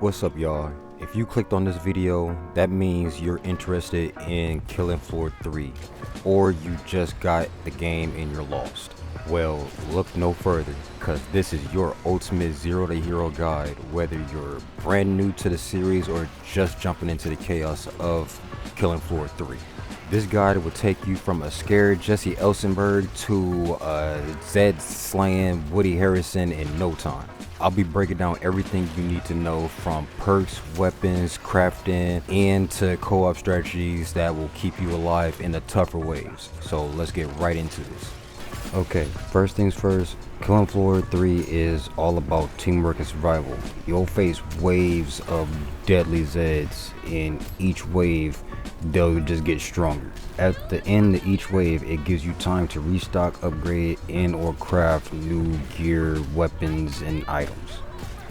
What's up, y'all? If you clicked on this video, that means you're interested in Killing Floor 3, or you just got the game and you're lost. Well, look no further, because this is your ultimate zero to hero guide, whether you're brand new to the series or just jumping into the chaos of Killing Floor 3. This guide will take you from a scared Jesse Elsenberg to Zed slaying Woody Harrelson in no time. I'll be breaking down everything you need to know, from perks, weapons, crafting, and to co-op strategies that will keep you alive in the tougher waves. So let's get right into this. Okay, first things first, Killing Floor 3 is all about teamwork and survival. You'll face waves of deadly Zeds. In each wave, they'll just get stronger. At the end of each wave, it gives you time to restock, upgrade, and or craft new gear, weapons, and items.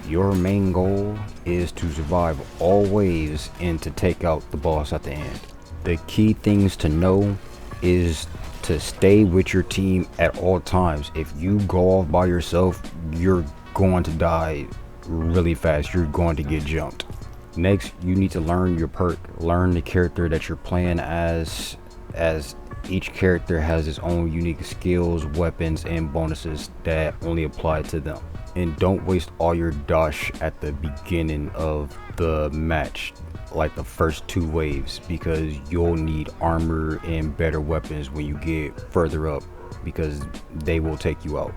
Your main goal is to survive all waves and to take out the boss at the end. The key things to know is to stay with your team at all times. If you go off by yourself, you're going to die really fast. You're going to get jumped. Next, you need to learn your perk. Learn the character that you're playing as each character has its own unique skills, weapons, and bonuses that only apply to them. And don't waste all your dash at the beginning of the match, like the first two waves, because you'll need armor and better weapons when you get further up, because they will take you out.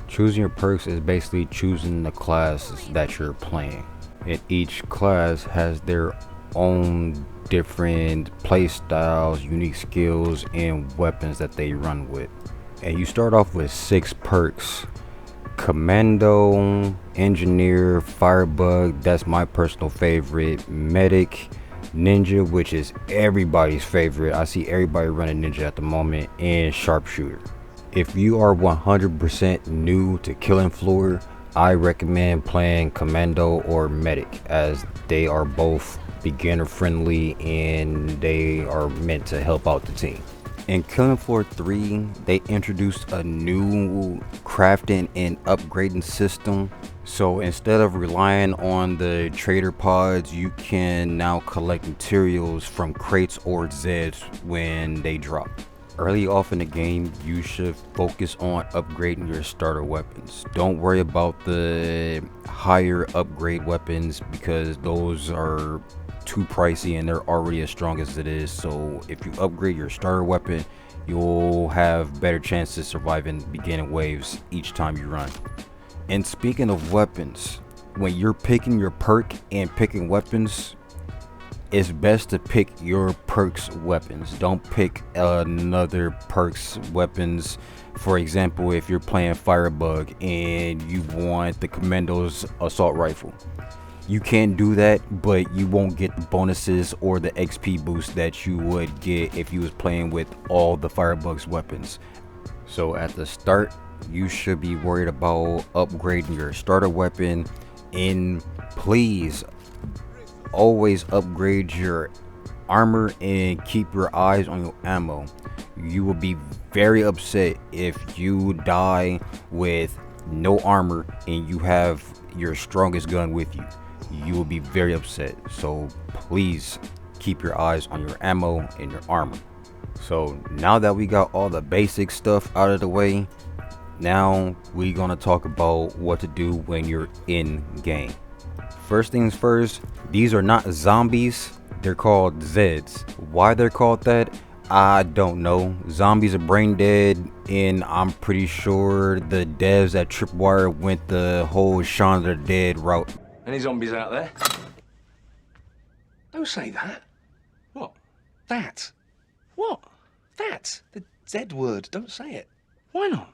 Choosing your perks is basically choosing the class that you're playing, and each class has their own different play styles, unique skills, and weapons that they run with. And you start off with 6 perks: Commando, Engineer, Firebug, that's my personal favorite, Medic, Ninja, which is everybody's favorite. I see everybody running Ninja at the moment, and Sharpshooter. If you are 100% new to Killing Floor, I recommend playing Commando or Medic, as they are both beginner friendly and they are meant to help out the team. In Killing Floor 3, they introduced a new crafting and upgrading system. So instead of relying on the trader pods, you can now collect materials from crates or Zeds when they drop. Early off in the game, you should focus on upgrading your starter weapons. Don't worry about the higher upgrade weapons, because those are too pricey and they're already as strong as it is. So if you upgrade your starter weapon, you'll have better chances surviving beginning waves each time you run. And speaking of weapons, when you're picking your perk and picking weapons, it's best to pick your perks weapons. Don't pick another perks weapons. For example, if you're playing Firebug and you want the Commando's assault rifle, you can do that, but you won't get the bonuses or the XP boost that you would get if you was playing with all the Firebug's weapons. So at the start, you should be worried about upgrading your starter weapon, and please always upgrade your armor and keep your eyes on your ammo. You will be very upset if you die with no armor and you have your strongest gun with you. You will be very upset. So please keep your eyes on your ammo and your armor. So now that we got all the basic stuff out of the way, now we're gonna talk about what to do when you're in game. First things first, these are not zombies, they're called Zeds. Why they're called that, I don't know. Zombies are brain dead, and I'm pretty sure the devs at Tripwire went the whole Shaun of the Dead route. Any zombies out there? Don't say that. What? That? What? That? The Z word. Don't say it. Why not?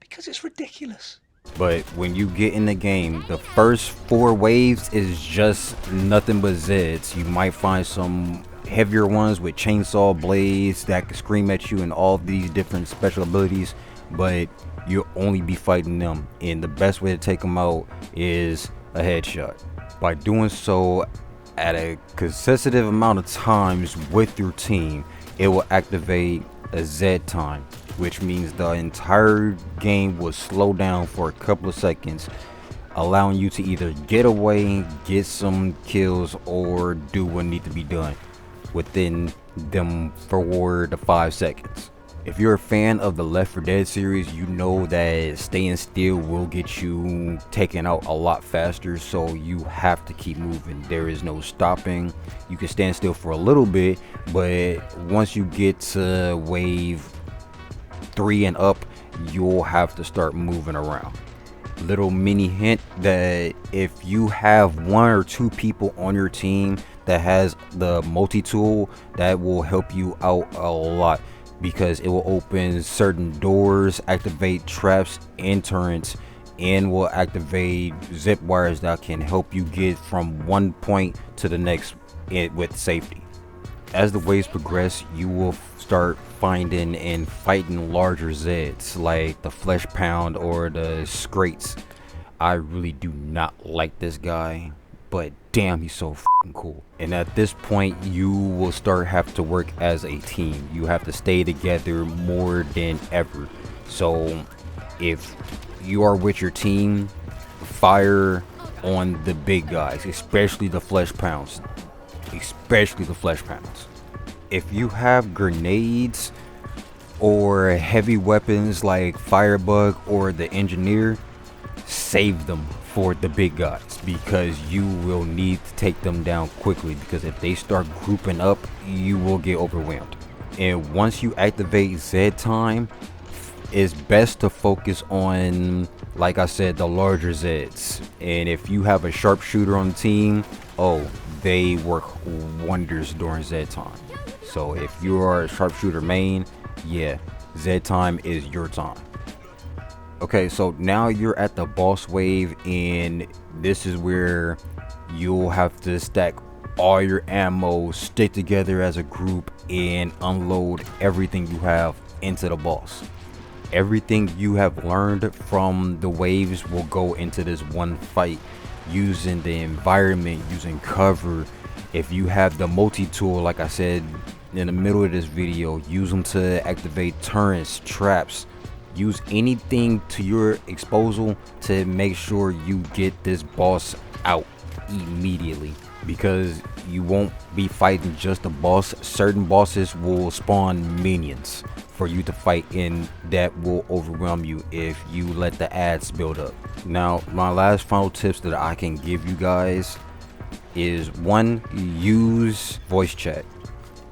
Because it's ridiculous. But when you get in the game, the first 4 waves is just nothing but Zeds. You might find some heavier ones with chainsaw blades that can scream at you and all these different special abilities, but you'll only be fighting them. And the best way to take them out is a headshot. By doing so at a consecutive amount of times with your team, it will activate a Z time, which means the entire game will slow down for a couple of seconds allowing you to either get away, get some kills, or do what needs to be done within them 4 to 5 seconds. If you're a fan of the Left 4 Dead series, you know that staying still will get you taken out a lot faster, so you have to keep moving. There is no stopping. You can stand still for a little bit, but once you get to wave 3 and up, you'll have to start moving around. Little mini hint that if you have 1 or 2 people on your team that has the multi-tool, that will help you out a lot, because it will open certain doors, activate traps and turrets, and will activate zip wires that can help you get from one point to the next with safety. As the waves progress, you will start finding and fighting larger Zeds like the Flesh Pound or the Scrates. I really do not like this guy, but damn, he's so fucking cool. And at this point, you will have to work as a team. You have to stay together more than ever. So if you are with your team, fire on the big guys, especially the Flesh Pounds. If you have grenades or heavy weapons like Firebug or the Engineer, save them for the big guys, because you will need to take them down quickly, because if they start grouping up, you will get overwhelmed. And once you activate Z time, it's best to focus on, like I said, the larger Zeds. And if you have a sharpshooter on the team, oh, they work wonders during Z time. So if you are a sharpshooter main, yeah, Z time is your time. Okay, so now you're at the boss wave, and this is where you'll have to stack all your ammo, stick together as a group, and unload everything you have into the boss. Everything you have learned from the waves will go into this one fight, using the environment, using cover. If you have the multi-tool, like I said in the middle of this video, use them to activate turrets, traps. Use anything to your disposal to make sure you get this boss out immediately, because you won't be fighting just a boss. Certain bosses will spawn minions for you to fight, and that will overwhelm you if you let the ads build up. Now, my last final tips that I can give you guys is, 1, use voice chat.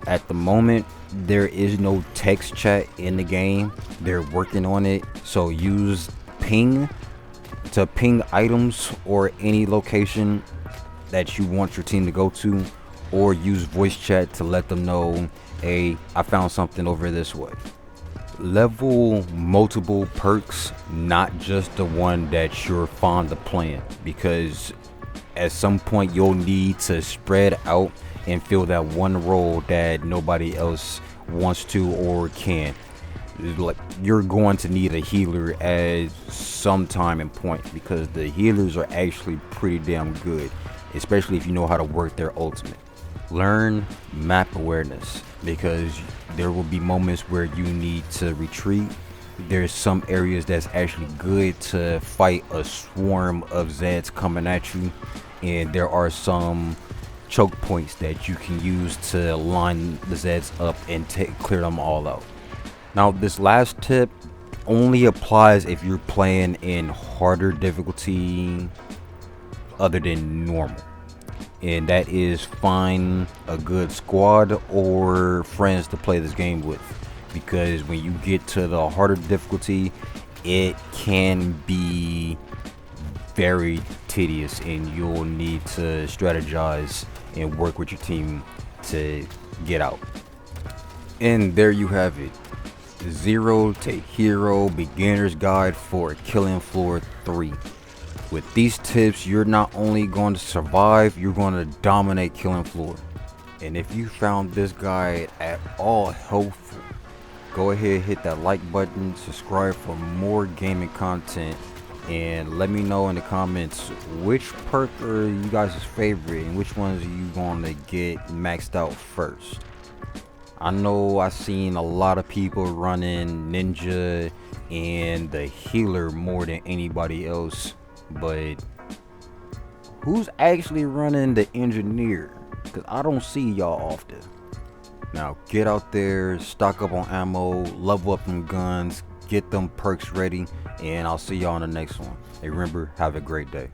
At the moment, there is no text chat in the game. They're working on it, so use ping to ping items or any location that you want your team to go to, or use voice chat to let them know, hey, I found something over this way. Level multiple perks, not just the one that you're fond of playing, because at some point you'll need to spread out and fill that one role that nobody else wants to or can. Like, you're going to need a healer at some time and point, because the healers are actually pretty damn good, especially if you know how to work their ultimate. Learn map awareness, because there will be moments where you need to retreat. There's some areas that's actually good to fight a swarm of Zeds coming at you, and there are some choke points that you can use to line the Zeds up and clear them all out. Now, this last tip only applies if you're playing in harder difficulty other than normal, and that is find a good squad or friends to play this game with, because when you get to the harder difficulty, it can be very tedious, and you'll need to strategize and work with your team to get out. And there you have it, Zero to Hero Beginner's Guide for Killing Floor 3. With these tips, you're not only going to survive, you're going to dominate Killing Floor. And if you found this guide at all helpful, go ahead, hit that like button, subscribe for more gaming content, and let me know in the comments which perk are you guys' favorite and which ones are you going to get maxed out first. I know I've seen a lot of people running Ninja and the healer more than anybody else, but Who's actually running the engineer? Because I don't see y'all often. Now, get out there, stock up on ammo, level up them guns, get them perks ready, and I'll see y'all on the next one. Hey, remember, have a great day.